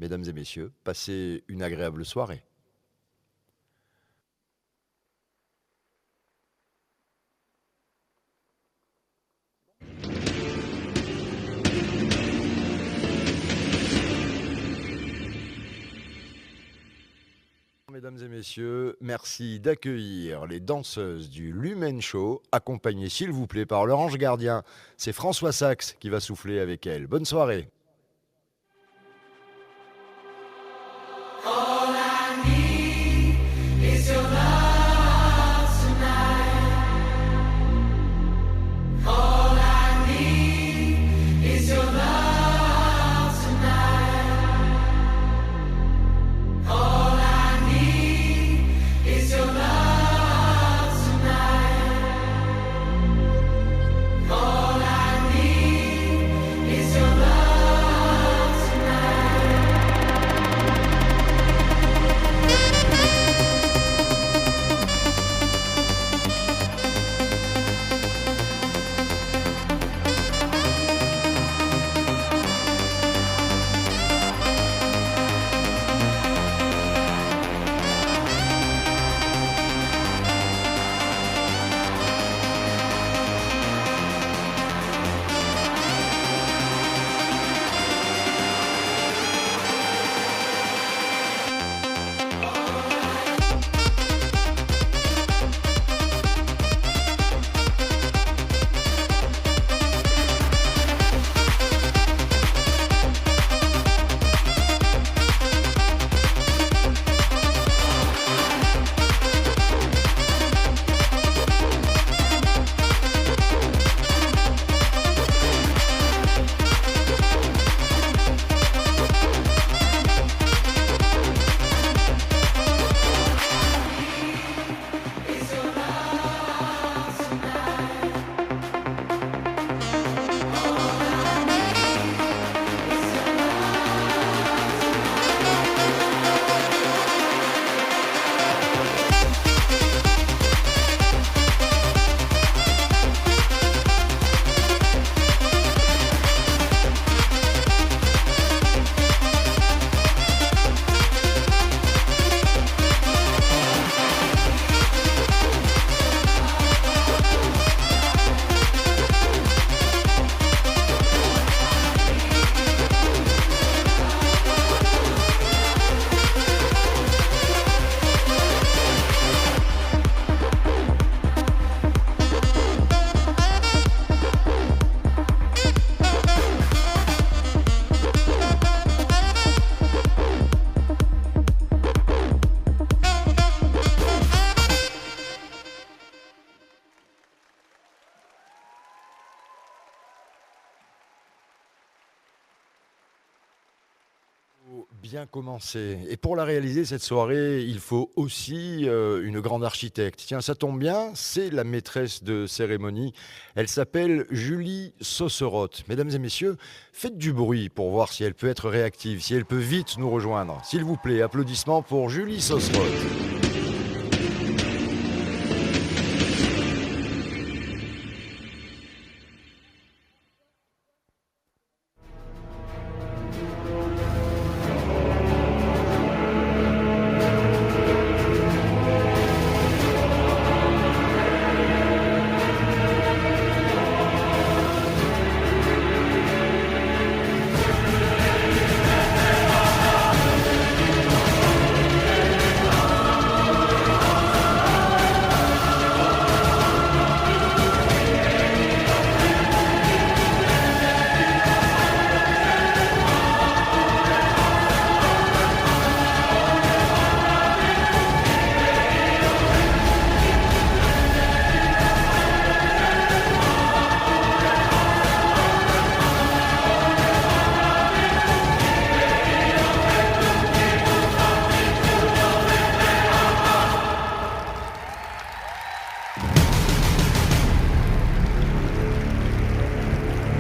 Mesdames et messieurs, passez une agréable soirée. Mesdames et messieurs, merci d'accueillir les danseuses du Lumen Show, accompagnées s'il vous plaît par leur ange gardien. C'est François Sax qui va souffler avec elles. Bonne soirée. All I need is your love tonight. All I need is your love tonight. All I need is your love tonight. All I need is your love tonight. Bien commencé. Et pour la réaliser, cette soirée, il faut aussi une grande architecte. Tiens, ça tombe bien, c'est la maîtresse de cérémonie. Elle s'appelle Julie Saucerotte. Mesdames et messieurs, faites du bruit pour voir si elle peut être réactive, si elle peut vite nous rejoindre. S'il vous plaît, applaudissements pour Julie Saucerotte.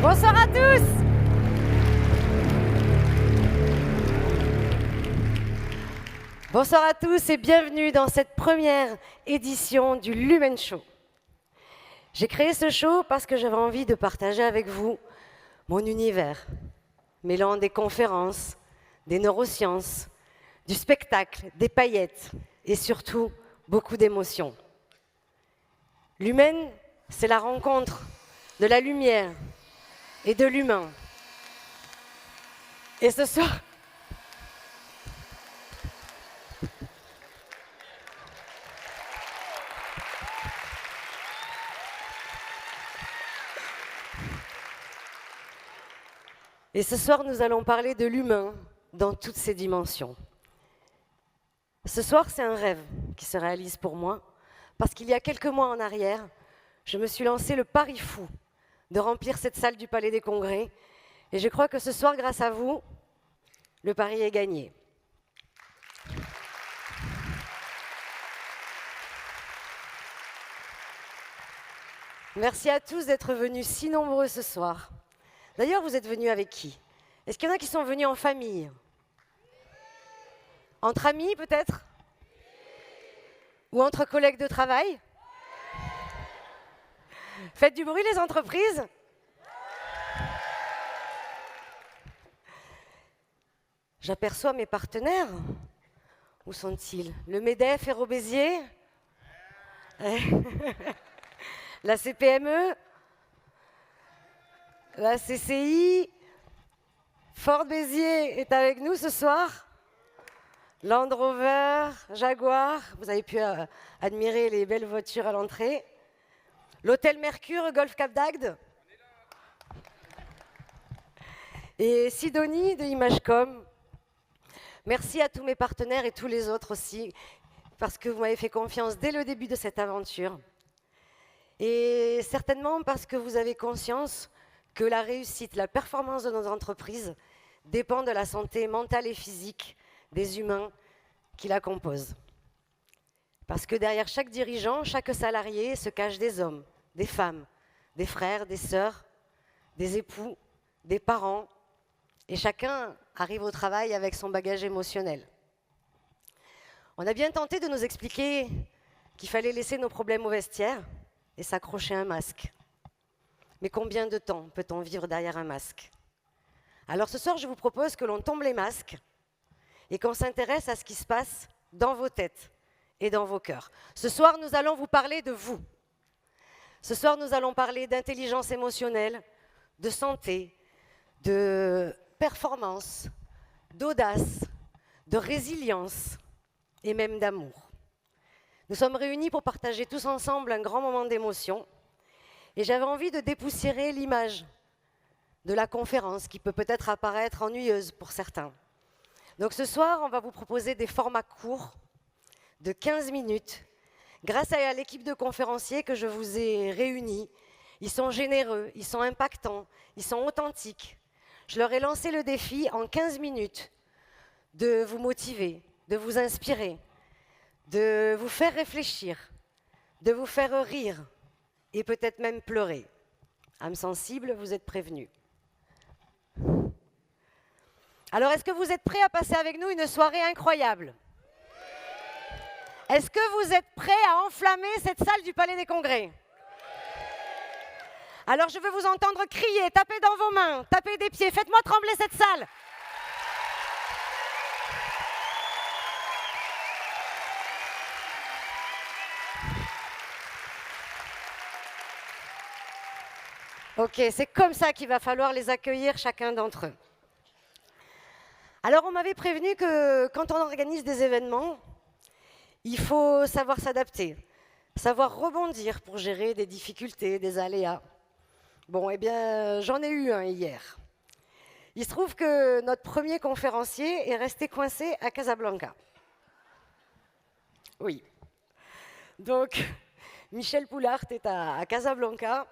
Bonsoir à tous. Bonsoir à tous et bienvenue dans cette première édition du Lumen Show. J'ai créé ce show parce que j'avais envie de partager avec vous mon univers, mêlant des conférences, des neurosciences, du spectacle, des paillettes et surtout beaucoup d'émotions. L'humaine, c'est la rencontre de la lumière et de l'humain. Et ce soir, nous allons parler de l'humain dans toutes ses dimensions. Ce soir, c'est un rêve qui se réalise pour moi, parce qu'il y a quelques mois en arrière, je me suis lancé le pari fou de remplir cette salle du Palais des Congrès. Et je crois que ce soir, grâce à vous, le pari est gagné. Merci à tous d'être venus si nombreux ce soir. D'ailleurs, vous êtes venus avec qui? Est-ce qu'il y en a qui sont venus en famille? Entre amis, peut-être? Ou entre collègues de travail? Faites du bruit, les entreprises? J'aperçois mes partenaires. Où sont-ils? Le MEDEF et Robézier? La CPME? La CCI? Ford Béziers est avec nous ce soir. Land Rover, Jaguar, vous avez pu admirer les belles voitures à l'entrée. L'hôtel Mercure, Golf Cap d'Agde. Et Sidonie de Imagecom. Merci à tous mes partenaires et tous les autres aussi, parce que vous m'avez fait confiance dès le début de cette aventure. Et certainement parce que vous avez conscience que la réussite, la performance de nos entreprises dépend de la santé mentale et physique des humains qui la composent. Parce que derrière chaque dirigeant, chaque salarié se cachent des hommes, des femmes, des frères, des sœurs, des époux, des parents, et chacun arrive au travail avec son bagage émotionnel. On a bien tenté de nous expliquer qu'il fallait laisser nos problèmes au vestiaire et s'accrocher à un masque. Mais combien de temps peut-on vivre derrière un masque? Alors ce soir, je vous propose que l'on tombe les masques et qu'on s'intéresse à ce qui se passe dans vos têtes et dans vos cœurs. Ce soir, nous allons vous parler de vous. Ce soir, nous allons parler d'intelligence émotionnelle, de santé, de performance, d'audace, de résilience et même d'amour. Nous sommes réunis pour partager tous ensemble un grand moment d'émotion. Et j'avais envie de dépoussiérer l'image de la conférence qui peut peut-être apparaître ennuyeuse pour certains. Donc ce soir, on va vous proposer des formats courts de 15 minutes grâce à l'équipe de conférenciers que je vous ai réunis. Ils sont généreux, ils sont impactants, ils sont authentiques. Je leur ai lancé le défi en 15 minutes de vous motiver, de vous inspirer, de vous faire réfléchir, de vous faire rire, et peut-être même pleurer. Âme sensible, vous êtes prévenus. Alors, est-ce que vous êtes prêts à passer avec nous une soirée incroyable? Est-ce que vous êtes prêts à enflammer cette salle du Palais des Congrès? Alors, je veux vous entendre crier, taper dans vos mains, taper des pieds. Faites-moi trembler cette salle. Ok, c'est comme ça qu'il va falloir les accueillir chacun d'entre eux. Alors, on m'avait prévenu que quand on organise des événements, il faut savoir s'adapter, savoir rebondir pour gérer des difficultés, des aléas. Bon, eh bien, j'en ai eu un hier. Il se trouve que notre premier conférencier est resté coincé à Casablanca. Oui. Donc, Michel Poulart est à Casablanca.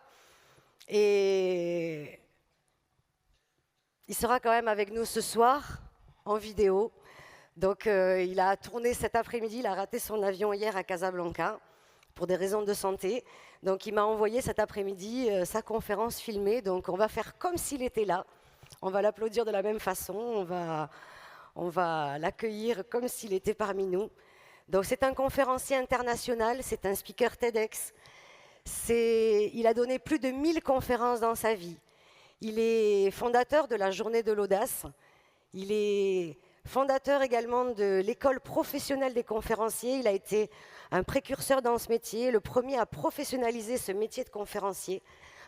Et il sera quand même avec nous ce soir en vidéo. Donc il a tourné cet après-midi, il a raté son avion hier à Casablanca pour des raisons de santé. Donc il m'a envoyé cet après-midi sa conférence filmée. Donc on va faire comme s'il était là. On va l'applaudir de la même façon. On va l'accueillir comme s'il était parmi nous. Donc c'est un conférencier international, c'est un speaker TEDx. Il a donné plus de 1000 conférences dans sa vie. Il est fondateur de la Journée de l'Audace. Il est fondateur également de l'école professionnelle des conférenciers. Il a été un précurseur dans ce métier, le premier à professionnaliser ce métier de conférencier,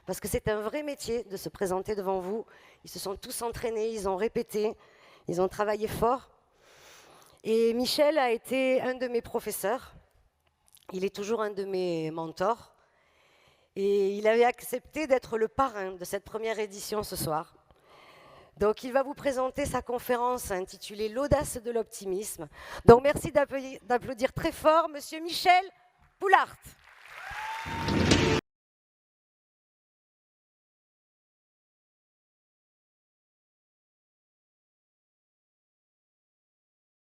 parce que c'est un vrai métier de se présenter devant vous. Ils se sont tous entraînés, ils ont répété, ils ont travaillé fort. Et Michel a été un de mes professeurs. Il est toujours un de mes mentors. Et il avait accepté d'être le parrain de cette première édition ce soir. Donc il va vous présenter sa conférence intitulée « L'audace de l'optimisme ». Donc merci d'applaudir très fort Monsieur Michel Poulart.